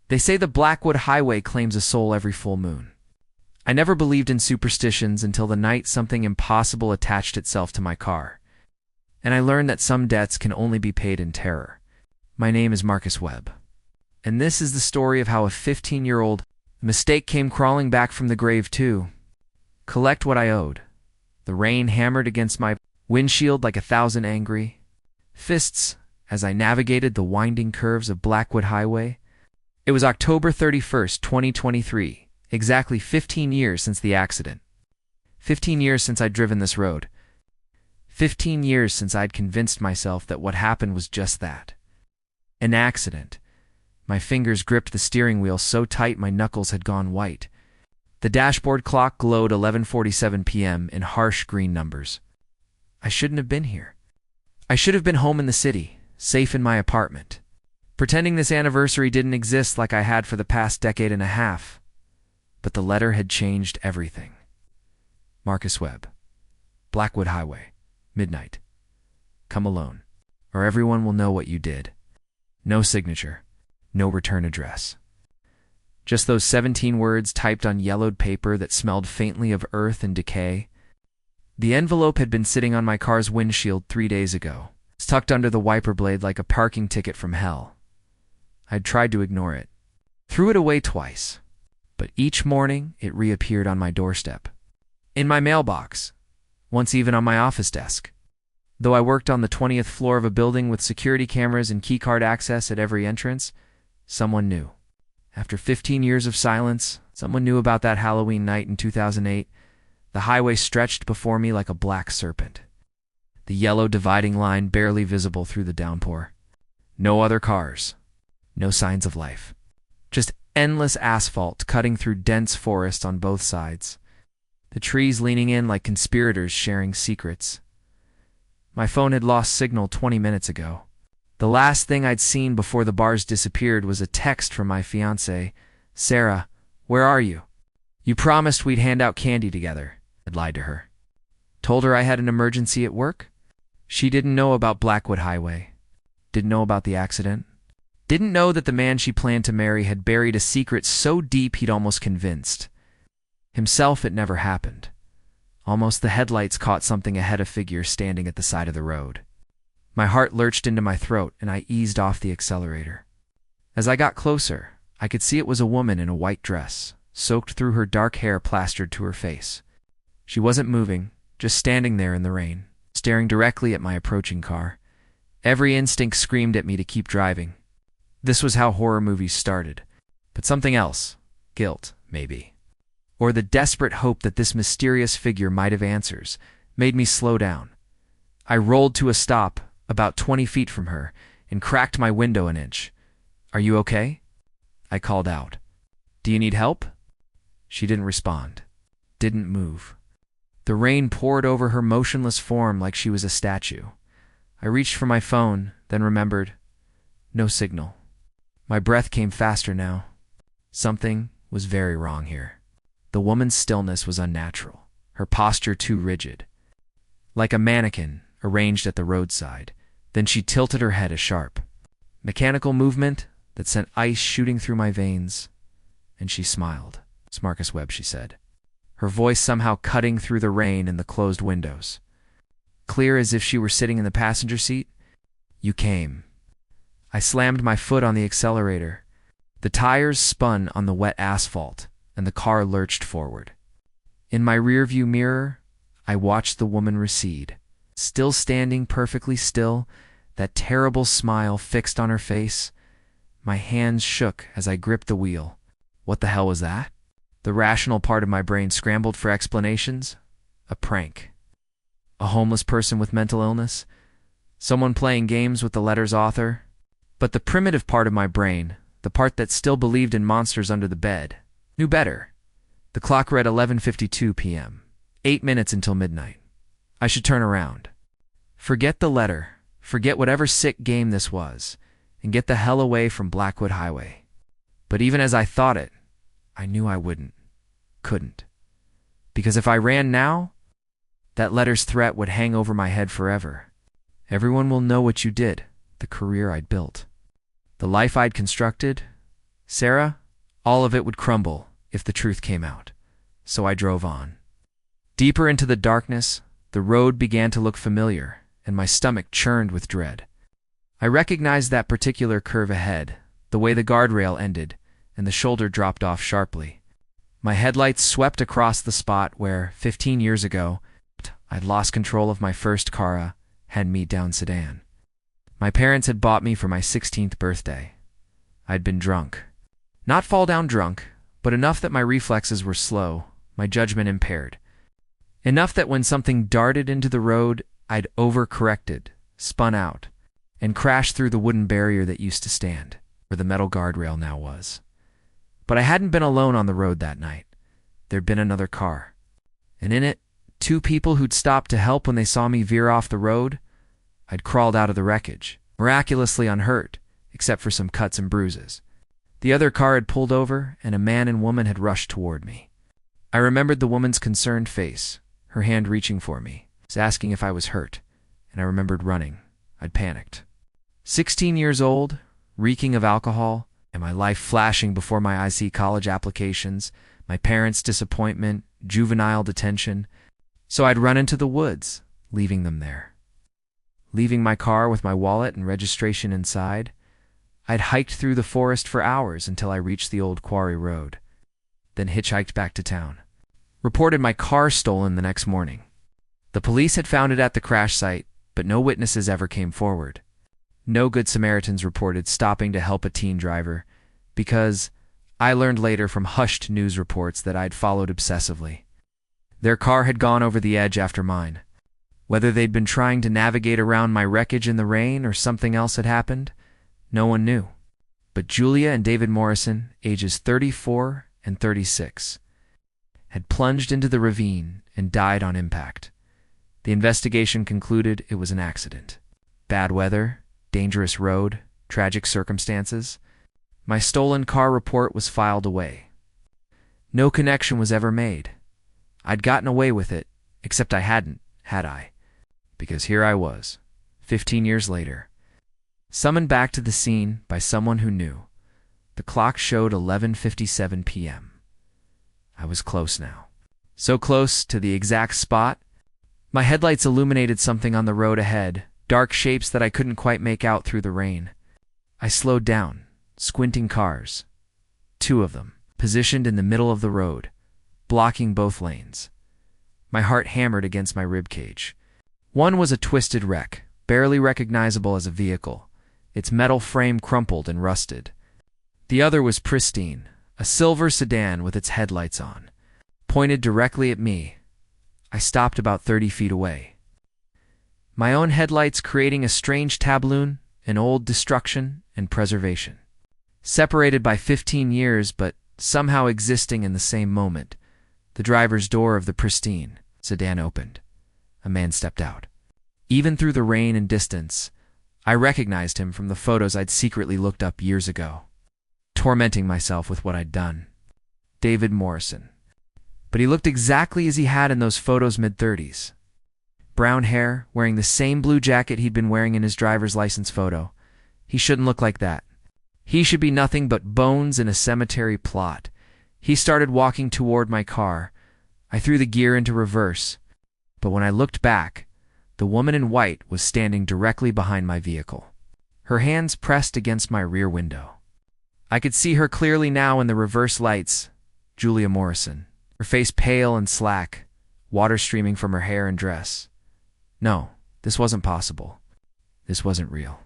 They say the Blackwood Highway claims a soul every full moon. I never believed in superstitions until the night something impossible attached itself to my car. And I learned that some debts can only be paid in terror. My name is Marcus Webb. And this is the story of how a 15-year-old mistake came crawling back from the grave to collect what I owed. The rain hammered against my windshield like 1,000 angry fists as I navigated the winding curves of Blackwood Highway. It was October 31st, 2023, exactly 15 years since the accident. 15 years since I'd driven this road. 15 years since I'd convinced myself that what happened was just that. An accident. My fingers gripped the steering wheel so tight my knuckles had gone white. The dashboard clock glowed 11:47 p.m. in harsh green numbers. I shouldn't have been here. I should have been home in the city, safe in my apartment, pretending this anniversary didn't exist like I had for the past decade and a half. But the letter had changed everything. Marcus Webb. Blackwood Highway. Midnight. Come alone, or everyone will know what you did. No signature. No return address. Just those 17 words typed on yellowed paper that smelled faintly of earth and decay. The envelope had been sitting on my car's windshield 3 days ago, tucked under the wiper blade like a parking ticket from hell. I'd tried to ignore it, threw it away twice, but each morning it reappeared on my doorstep, in my mailbox, once even on my office desk. Though I worked on the 20th floor of a building with security cameras and keycard access at every entrance, someone knew. After 15 years of silence, someone knew about that Halloween night in 2008. The highway stretched before me like a black serpent, the yellow dividing line barely visible through the downpour. No other cars, no signs of life. Just endless asphalt cutting through dense forest on both sides, the trees leaning in like conspirators sharing secrets. My phone had lost signal 20 minutes ago. The last thing I'd seen before the bars disappeared was a text from my fiancée, Sarah, where are you? You promised we'd hand out candy together. I'd lied to her. Told her I had an emergency at work. She didn't know about Blackwood Highway. Didn't know about the accident. Didn't know that the man she planned to marry had buried a secret so deep he'd almost convinced himself it never happened. Almost the headlights caught something ahead of figure standing at the side of the road. My heart lurched into my throat and I eased off the accelerator. As I got closer, I could see it was a woman in a white dress, soaked through her dark hair plastered to her face. She wasn't moving, just standing there in the rain, staring directly at my approaching car. Every instinct screamed at me to keep driving. This was how horror movies started. But something else. Guilt, maybe. Or the desperate hope that this mysterious figure might have answers, made me slow down. I rolled to a stop about 20 feet from her and cracked my window an inch. Are you okay? I called out. Do you need help? She didn't respond. Didn't move. The rain poured over her motionless form like she was a statue. I reached for my phone, then remembered. No signal. My breath came faster now. Something was very wrong here. The woman's stillness was unnatural, her posture too rigid. Like a mannequin arranged at the roadside, then she tilted her head a sharp, mechanical movement that sent ice shooting through my veins, and she smiled. It's Marcus Webb, she said, her voice somehow cutting through the rain and the closed windows. Clear as if she were sitting in the passenger seat. You came. I slammed my foot on the accelerator. The tires spun on the wet asphalt, and the car lurched forward. In my rearview mirror, I watched the woman recede. Still standing perfectly still, that terrible smile fixed on her face. My hands shook as I gripped the wheel. What the hell was that? The rational part of my brain scrambled for explanations. A prank. A homeless person with mental illness. Someone playing games with the letter's author. But the primitive part of my brain, the part that still believed in monsters under the bed, knew better. The clock read 11:52 p.m. 8 minutes until midnight. I should turn around. Forget the letter, forget whatever sick game this was, and get the hell away from Blackwood Highway. But even as I thought it, I knew I couldn't. Because if I ran now, that letter's threat would hang over my head forever. Everyone will know what you did, the career I'd built, the life I'd constructed, Sarah, all of it would crumble if the truth came out. So I drove on. Deeper into the darkness, the road began to look familiar, and my stomach churned with dread. I recognized that particular curve ahead, the way the guardrail ended, and the shoulder dropped off sharply. My headlights swept across the spot where, 15 years ago, I'd lost control of my first car, hand-me-down sedan. My parents had bought me for my 16th birthday. I'd been drunk. Not fall-down drunk, but enough that my reflexes were slow, my judgment impaired. Enough that when something darted into the road, I'd overcorrected, spun out, and crashed through the wooden barrier that used to stand, where the metal guardrail now was. But I hadn't been alone on the road that night. There'd been another car. And in it, 2 people who'd stopped to help when they saw me veer off the road. I'd crawled out of the wreckage, miraculously unhurt, except for some cuts and bruises. The other car had pulled over, and a man and woman had rushed toward me. I remembered the woman's concerned face, her hand reaching for me, asking if I was hurt, and I remembered running. I'd panicked. 16 years old, reeking of alcohol, and my life flashing before my eyes: college applications, my parents' disappointment, juvenile detention. So I'd run into the woods, leaving them there. Leaving my car with my wallet and registration inside, I'd hiked through the forest for hours until I reached the old quarry road, then hitchhiked back to town. Reported my car stolen the next morning. The police had found it at the crash site, but no witnesses ever came forward. No Good Samaritans reported stopping to help a teen driver, because I learned later from hushed news reports that I'd followed obsessively. Their car had gone over the edge after mine. Whether they'd been trying to navigate around my wreckage in the rain or something else had happened, no one knew. But Julia and David Morrison, ages 34 and 36, had plunged into the ravine and died on impact. The investigation concluded it was an accident. Bad weather, dangerous road, tragic circumstances. My stolen car report was filed away. No connection was ever made. I'd gotten away with it, except I hadn't, had I? Because here I was, 15 years later, summoned back to the scene by someone who knew. The clock showed 11:57 p.m. I was close now. So close to the exact spot. My headlights illuminated something on the road ahead, dark shapes that I couldn't quite make out through the rain. I slowed down, squinting cars. 2 of them, positioned in the middle of the road, blocking both lanes. My heart hammered against my ribcage. One was a twisted wreck, barely recognizable as a vehicle, its metal frame crumpled and rusted. The other was pristine, a silver sedan with its headlights on, pointed directly at me. I stopped about 30 feet away. My own headlights creating a strange tableau, an old destruction and preservation. Separated by 15 years, but somehow existing in the same moment, the driver's door of the pristine sedan opened. A man stepped out. Even through the rain and distance, I recognized him from the photos I'd secretly looked up years ago, tormenting myself with what I'd done. David Morrison. But he looked exactly as he had in those photos, mid-30s. Brown hair, wearing the same blue jacket he'd been wearing in his driver's license photo. He shouldn't look like that. He should be nothing but bones in a cemetery plot. He started walking toward my car. I threw the gear into reverse. But when I looked back, the woman in white was standing directly behind my vehicle, her hands pressed against my rear window. I could see her clearly now in the reverse lights. Julia Morrison, her face pale and slack, water streaming from her hair and dress. No, this wasn't possible. This wasn't real.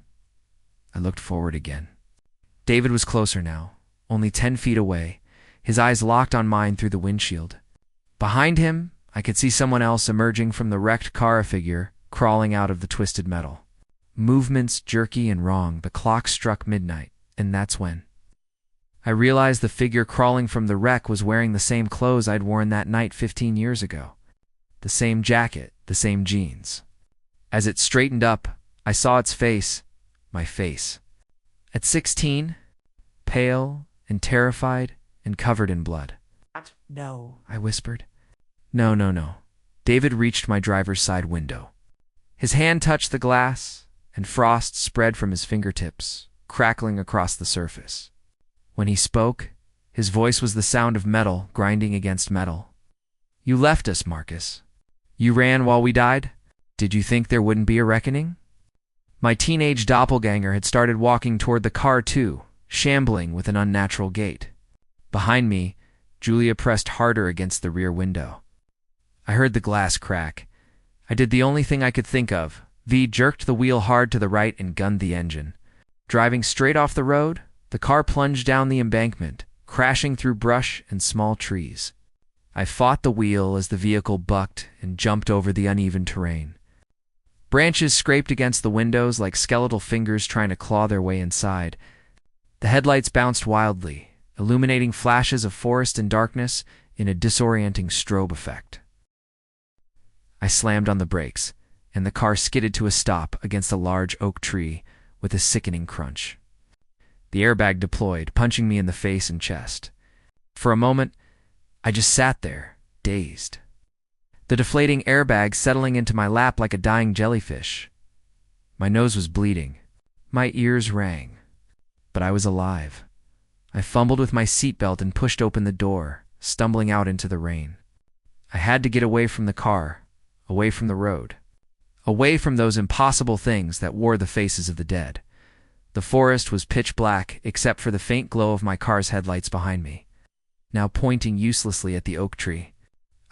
I looked forward again. David was closer now, only 10 feet away, his eyes locked on mine through the windshield. Behind him, I could see someone else emerging from the wrecked car, a figure crawling out of the twisted metal. Movements jerky and wrong. The clock struck midnight, and that's when I realized the figure crawling from the wreck was wearing the same clothes I'd worn that night 15 years ago. The same jacket, the same jeans. As it straightened up, I saw its face, my face. At 16, pale and terrified and covered in blood. No, I whispered. No. David reached my driver's side window. His hand touched the glass, and frost spread from his fingertips, crackling across the surface. When he spoke, his voice was the sound of metal grinding against metal. "You left us, Marcus. You ran while we died? Did you think there wouldn't be a reckoning?" My teenage doppelganger had started walking toward the car too, shambling with an unnatural gait. Behind me, Julia pressed harder against the rear window. I heard the glass crack. I did the only thing I could think of. V jerked the wheel hard to the right and gunned the engine. Driving straight off the road, the car plunged down the embankment, crashing through brush and small trees. I fought the wheel as the vehicle bucked and jumped over the uneven terrain. Branches scraped against the windows like skeletal fingers trying to claw their way inside. The headlights bounced wildly, illuminating flashes of forest and darkness in a disorienting strobe effect. I slammed on the brakes, and the car skidded to a stop against a large oak tree with a sickening crunch. The airbag deployed, punching me in the face and chest. For a moment, I just sat there, dazed. The deflating airbag settling into my lap like a dying jellyfish. My nose was bleeding. My ears rang. But I was alive. I fumbled with my seatbelt and pushed open the door, stumbling out into the rain. I had to get away from the car, away from the road, away from those impossible things that wore the faces of the dead. The forest was pitch black except for the faint glow of my car's headlights behind me, now pointing uselessly at the oak tree.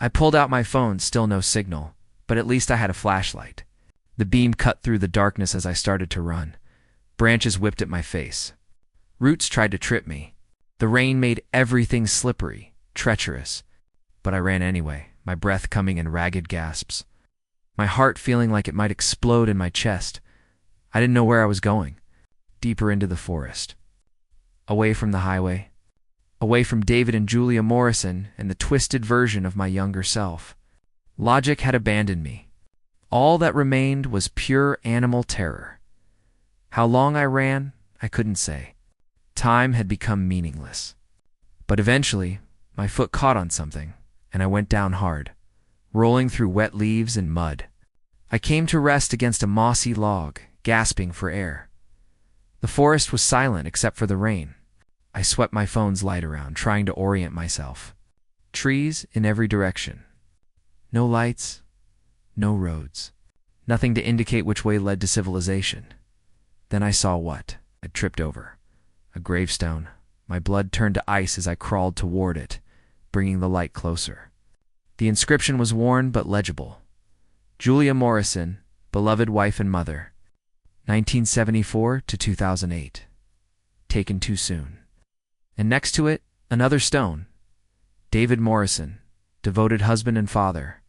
I pulled out my phone, still no signal, but at least I had a flashlight. The beam cut through the darkness as I started to run. Branches whipped at my face. Roots tried to trip me. The rain made everything slippery, treacherous. But I ran anyway, my breath coming in ragged gasps. My heart feeling like it might explode in my chest. I didn't know where I was going. Deeper into the forest. Away from the highway. Away from David and Julia Morrison and the twisted version of my younger self. Logic had abandoned me. All that remained was pure animal terror. How long I ran, I couldn't say. Time had become meaningless. But eventually, my foot caught on something, and I went down hard, rolling through wet leaves and mud. I came to rest against a mossy log, gasping for air. The forest was silent except for the rain. I swept my phone's light around, trying to orient myself. Trees in every direction. No lights, no roads. Nothing to indicate which way led to civilization. Then I saw what I'd tripped over. A gravestone. My blood turned to ice as I crawled toward it, bringing the light closer. The inscription was worn but legible. Julia Morrison, beloved wife and mother. 1974 to 2008. Taken too soon. And next to it, another stone. David Morrison, devoted husband and father.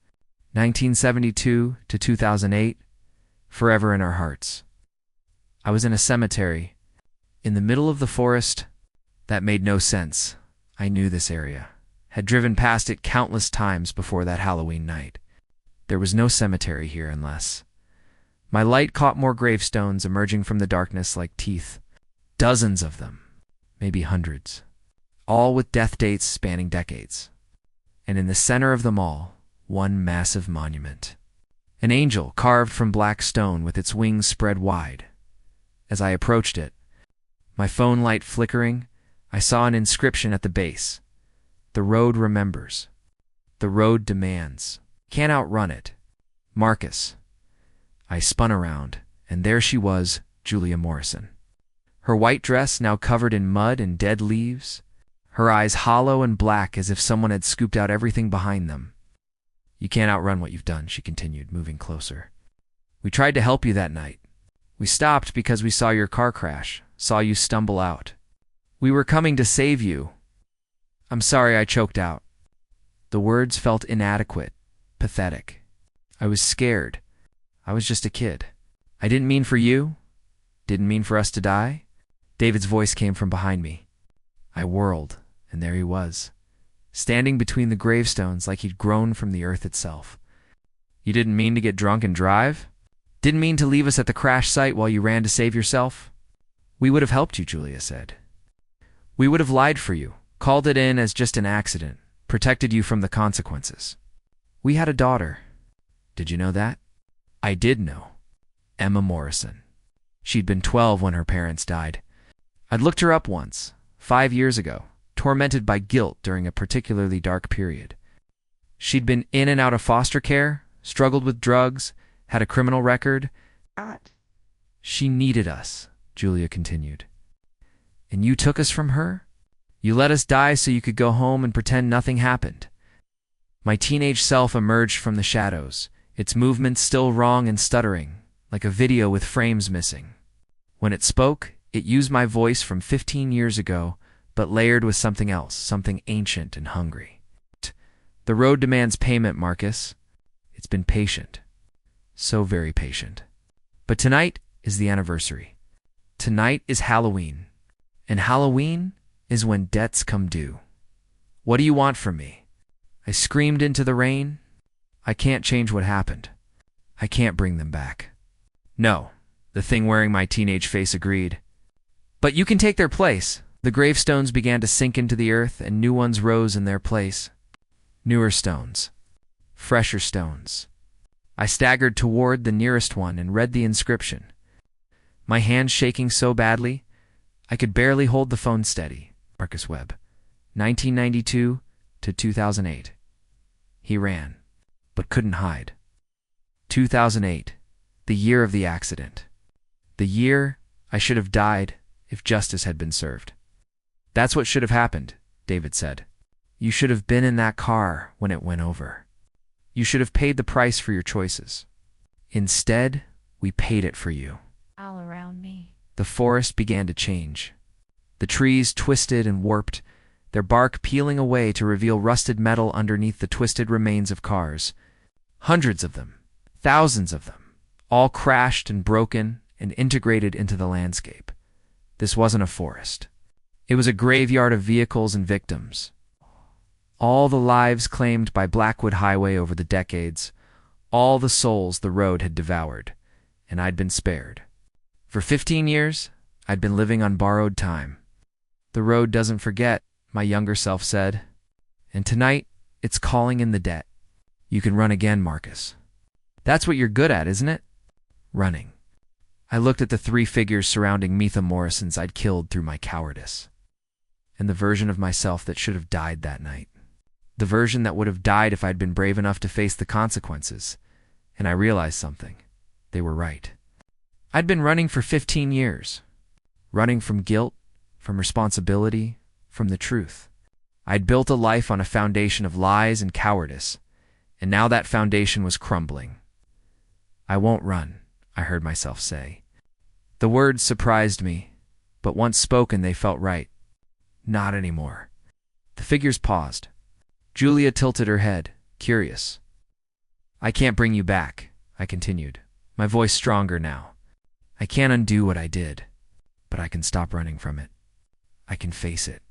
1972 to 2008. Forever in our hearts. I was in a cemetery. In the middle of the forest. That made no sense. I knew this area. Had driven past it countless times before that Halloween night. There was no cemetery here unless... My light caught more gravestones emerging from the darkness like teeth. Dozens of them. Maybe hundreds. All with death dates spanning decades. And in the center of them all, one massive monument. An angel carved from black stone with its wings spread wide. As I approached it, my phone light flickering, I saw an inscription at the base. The road remembers. The road demands. Can't outrun it. Marcus. I spun around, and there she was, Julia Morrison. Her white dress now covered in mud and dead leaves, her eyes hollow and black as if someone had scooped out everything behind them. You can't outrun what you've done, she continued, moving closer. We tried to help you that night. We stopped because we saw your car crash, saw you stumble out. We were coming to save you. I'm sorry I choked out. The words felt inadequate, pathetic. I was scared. I was just a kid. I didn't mean for you. Didn't mean for us to die. David's voice came from behind me. I whirled, and there he was, standing between the gravestones like he'd grown from the earth itself. You didn't mean to get drunk and drive? Didn't mean to leave us at the crash site while you ran to save yourself? We would have helped you, Julia said. We would have lied for you, called it in as just an accident, protected you from the consequences. We had a daughter. Did you know that? I did know. Emma Morrison. She'd been 12 when her parents died. I'd looked her up once, 5 years ago, tormented by guilt during a particularly dark period. She'd been in and out of foster care, struggled with drugs, had a criminal record. She needed us, Julia continued. And you took us from her? You let us die so you could go home and pretend nothing happened. My teenage self emerged from the shadows, its movements still wrong and stuttering, like a video with frames missing. When it spoke, it used my voice from 15 years ago, but layered with something else, something ancient and hungry. The road demands payment, Marcus. It's been patient. So very patient. But tonight is the anniversary. Tonight is Halloween. And Halloween is when debts come due. What do you want from me? I screamed into the rain. I can't change what happened. I can't bring them back. No, the thing wearing my teenage face agreed. But you can take their place. The gravestones began to sink into the earth, and new ones rose in their place. Newer stones. Fresher stones. I staggered toward the nearest one and read the inscription. My hands shaking so badly, I could barely hold the phone steady. Marcus Webb, 1992 to 2008. He ran, but couldn't hide. 2008, the year of the accident. The year I should have died if justice had been served. That's what should have happened, David said. You should have been in that car when it went over. You should have paid the price for your choices. Instead, we paid it for you. All around me. The forest began to change. The trees twisted and warped, their bark peeling away to reveal rusted metal underneath the twisted remains of cars. Hundreds of them, thousands of them, all crashed and broken and integrated into the landscape. This wasn't a forest. It was a graveyard of vehicles and victims. All the lives claimed by Blackwood Highway over the decades, all the souls the road had devoured, and I'd been spared. For 15 years, I'd been living on borrowed time. The road doesn't forget, my younger self said. And tonight, it's calling in the debt. You can run again, Marcus. That's what you're good at, isn't it? Running. I looked at the 3 figures surrounding Metha Morrisons I'd killed through my cowardice. And the version of myself that should have died that night. The version that would have died if I'd been brave enough to face the consequences. And I realized something. They were right. I'd been running for 15 years. Running from guilt, from responsibility, from the truth. I'd built a life on a foundation of lies and cowardice, and now that foundation was crumbling. I won't run, I heard myself say. The words surprised me, but once spoken they felt right. Not anymore. The figures paused. Julia tilted her head, curious. I can't bring you back, I continued, my voice stronger now. I can't undo what I did, but I can stop running from it. I can face it.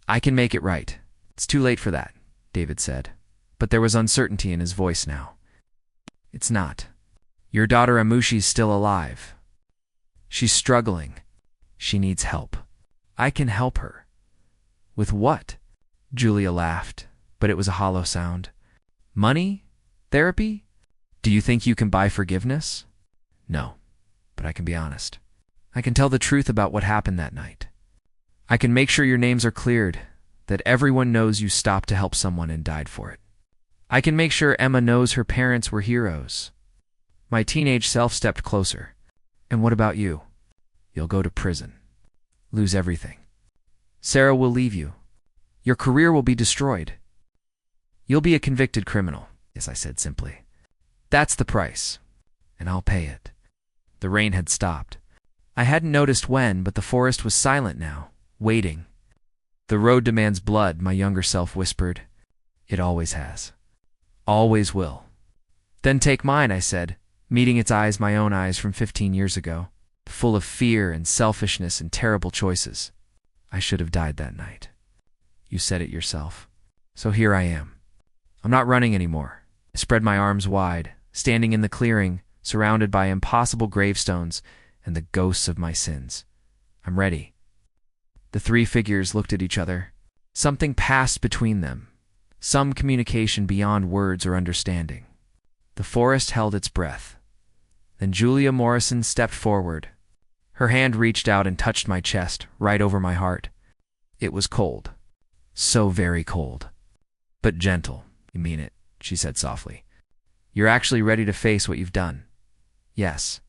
I can make it right. It's too late for that, David said, but there was uncertainty in his voice now. It's not. Your daughter Amushi's still alive. She's struggling. She needs help. I can help her. With what? Julia laughed, but it was a hollow sound. Money? Therapy? Do you think you can buy forgiveness? No, but I can be honest. I can tell the truth about what happened that night. I can make sure your names are cleared, that everyone knows you stopped to help someone and died for it. I can make sure Emma knows her parents were heroes. My teenage self stepped closer. And what about you? You'll go to prison. Lose everything. Sarah will leave you. Your career will be destroyed. You'll be a convicted criminal, yes, I said simply. That's the price, and I'll pay it. The rain had stopped. I hadn't noticed when, but the forest was silent now, waiting. The road demands blood, my younger self whispered. It always has. Always will. Then take mine, I said, meeting its eyes my own eyes from 15 years ago, full of fear and selfishness and terrible choices. I should have died that night. You said it yourself. So here I am. I'm not running anymore. I spread my arms wide, standing in the clearing, surrounded by impossible gravestones and the ghosts of my sins. I'm ready. The 3 figures looked at each other. Something passed between them, some communication beyond words or understanding. The forest held its breath. Then Julia Morrison stepped forward. Her hand reached out and touched my chest, right over my heart. It was cold. So very cold. But gentle. You mean it, she said softly. You're actually ready to face what you've done. Yes.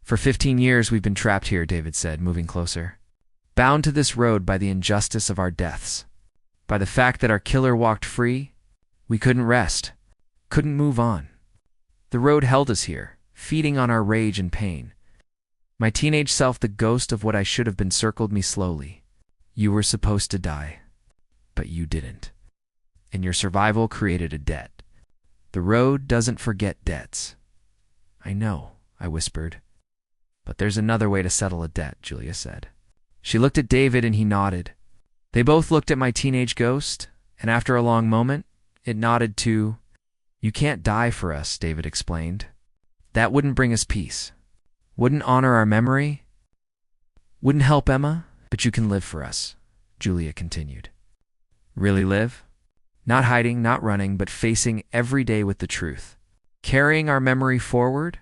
For 15 years we've been trapped here, David said, moving closer. Bound to this road by the injustice of our deaths. By the fact that our killer walked free, we couldn't rest, couldn't move on. The road held us here, feeding on our rage and pain. My teenage self, the ghost of what I should have been, circled me slowly. You were supposed to die, but you didn't. And your survival created a debt. The road doesn't forget debts. I know, I whispered. But there's another way to settle a debt, Julia said. She looked at David and he nodded. They both looked at my teenage ghost, and after a long moment, it nodded too. You can't die for us, David explained. That wouldn't bring us peace. Wouldn't honor our memory. Wouldn't help Emma, but you can live for us, Julia continued. Really live? Not hiding, not running, but facing every day with the truth. Carrying our memory forward,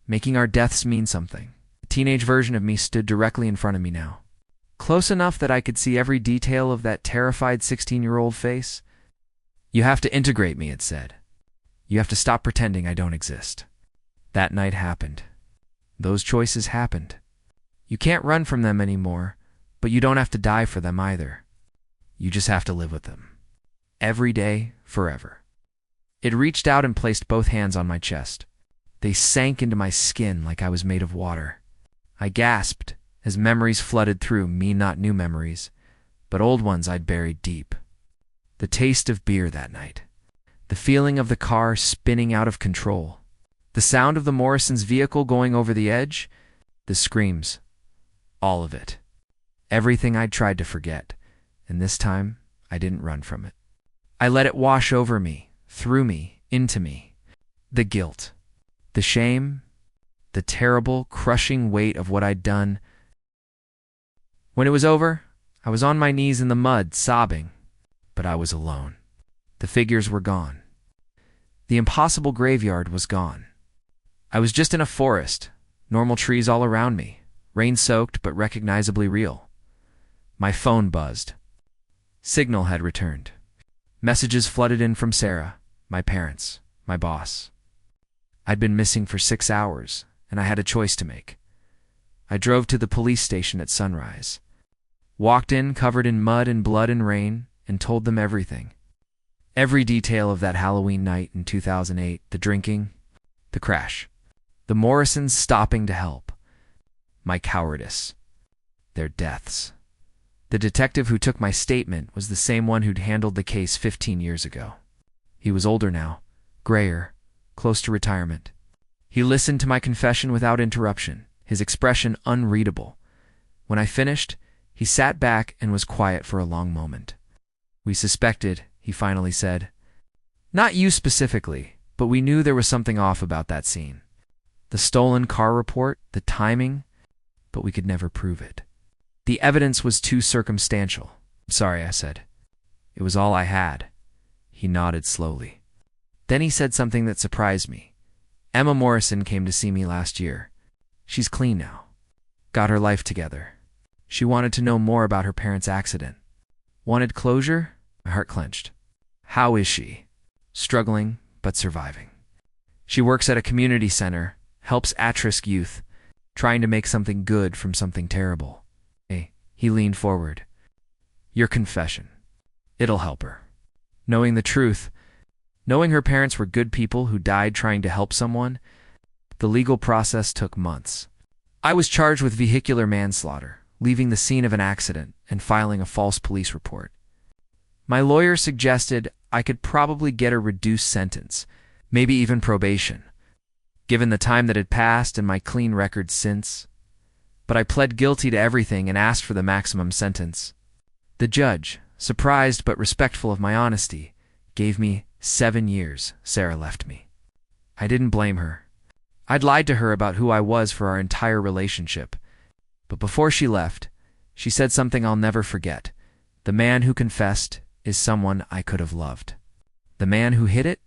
making our deaths mean something. The teenage version of me stood directly in front of me now. Close enough that I could see every detail of that terrified 16-year-old face. You have to integrate me, it said. You have to stop pretending I don't exist. That night happened. Those choices happened. You can't run from them anymore, but you don't have to die for them either. You just have to live with them. Every day, forever. It reached out and placed both hands on my chest. They sank into my skin like I was made of water. I gasped as memories flooded through me, not new memories, but old ones I'd buried deep. The taste of beer that night. The feeling of the car spinning out of control. The sound of the Morrison's vehicle going over the edge. The screams. All of it. Everything I'd tried to forget, and this time I didn't run from it. I let it wash over me, through me, into me. The guilt. The shame. The terrible, crushing weight of what I'd done. When it was over, I was on my knees in the mud, sobbing, but I was alone. The figures were gone. The impossible graveyard was gone. I was just in a forest, normal trees all around me, rain-soaked but recognizably real. My phone buzzed. Signal had returned. Messages flooded in from Sarah, my parents, my boss. I'd been missing for 6 hours, and I had a choice to make. I drove to the police station at sunrise, walked in covered in mud and blood and rain, and told them everything. Every detail of that Halloween night in 2008, the drinking, the crash, the Morrisons stopping to help, my cowardice, their deaths. The detective who took my statement was the same one who'd handled the case 15 years ago. He was older now, grayer, close to retirement. He listened to my confession without interruption, his expression unreadable. When I finished, he sat back and was quiet for a long moment. We suspected, he finally said. Not you specifically, but we knew there was something off about that scene. The stolen car report, the timing, but we could never prove it. The evidence was too circumstantial. I'm sorry, I said. It was all I had. He nodded slowly. Then he said something that surprised me. Emma Morrison came to see me last year. She's clean now. Got her life together. She wanted to know more about her parents' accident. Wanted closure? My heart clenched. How is she? Struggling, but surviving. She works at a community center, helps at-risk youth, trying to make something good from something terrible. Hey, he leaned forward. Your confession. It'll help her. Knowing the truth, knowing her parents were good people who died trying to help someone, the legal process took months. I was charged with vehicular manslaughter, leaving the scene of an accident and filing a false police report. My lawyer suggested I could probably get a reduced sentence, maybe even probation, given the time that had passed and my clean record since. But I pled guilty to everything and asked for the maximum sentence. The judge, surprised but respectful of my honesty, gave me 7 years. Sarah left me. I didn't blame her. I'd lied to her about who I was for our entire relationship. But before she left, she said something I'll never forget. The man who confessed is someone I could have loved. The man who hid it?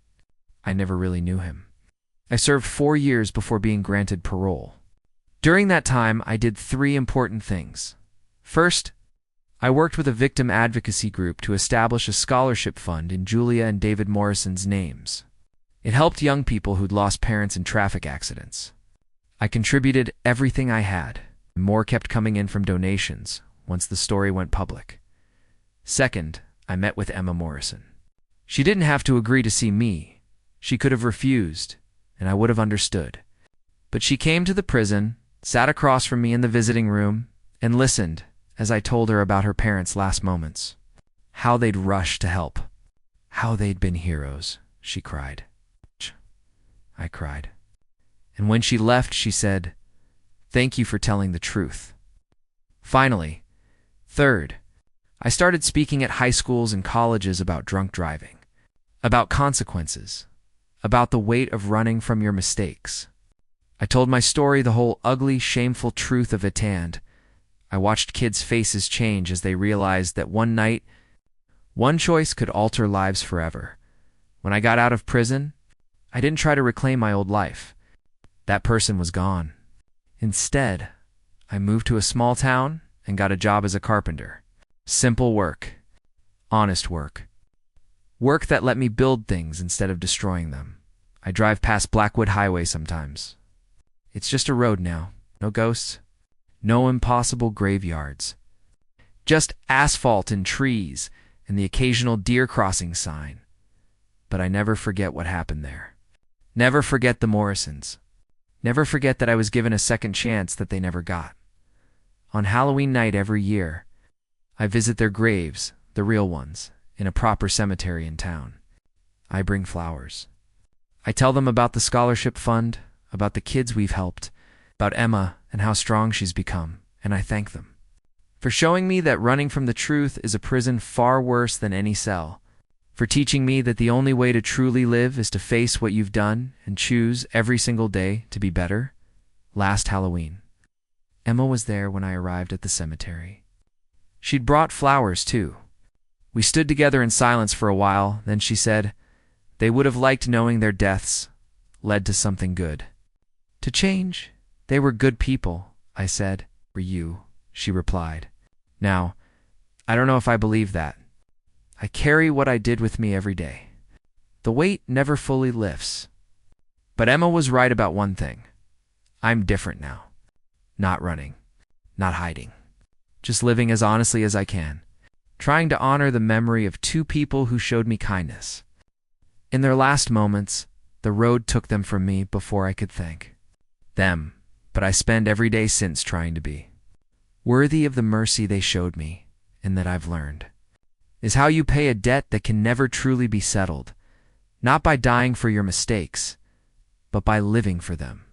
I never really knew him. I served 4 years before being granted parole. During that time, I did 3 important things. First, I worked with a victim advocacy group to establish a scholarship fund in Julia and David Morrison's names. It helped young people who'd lost parents in traffic accidents. I contributed everything I had. More kept coming in from donations once the story went public. Second, I met with Emma Morrison. She didn't have to agree to see me. She could have refused, and I would have understood. But she came to the prison, sat across from me in the visiting room, and listened as I told her about her parents' last moments. How they'd rushed to help. How they'd been heroes, she cried. I cried. And when she left, she said, "Thank you for telling the truth." Finally, third, I started speaking at high schools and colleges about drunk driving, about consequences, about the weight of running from your mistakes. I told my story, the whole ugly, shameful truth of it, and I watched kids' faces change as they realized that one night, one choice could alter lives forever. When I got out of prison, I didn't try to reclaim my old life. That person was gone. Instead, I moved to a small town and got a job as a carpenter. Simple work. Honest work. Work that let me build things instead of destroying them. I drive past Blackwood Highway sometimes. It's just a road now. No ghosts. No impossible graveyards. Just asphalt and trees and the occasional deer crossing sign. But I never forget what happened there. Never forget the Morrisons. Never forget that I was given a second chance that they never got. On Halloween night every year, I visit their graves, the real ones, in a proper cemetery in town. I bring flowers. I tell them about the scholarship fund, about the kids we've helped, about Emma and how strong she's become, and I thank them for showing me that running from the truth is a prison far worse than any cell, for teaching me that the only way to truly live is to face what you've done and choose every single day to be better. Last Halloween, Emma was there when I arrived at the cemetery. She'd brought flowers, too. We stood together in silence for a while, then she said, they would have liked knowing their deaths led to something good. To change, they were good people, I said. Were you? She replied. Now, I don't know if I believe that. I carry what I did with me every day. The weight never fully lifts. But Emma was right about one thing. I'm different now. Not running. Not hiding. Just living as honestly as I can. Trying to honor the memory of two people who showed me kindness. In their last moments, the road took them from me before I could thank them, but I spend every day since trying to be worthy of the mercy they showed me and that I've learned is how you pay a debt that can never truly be settled, not by dying for your mistakes, but by living for them.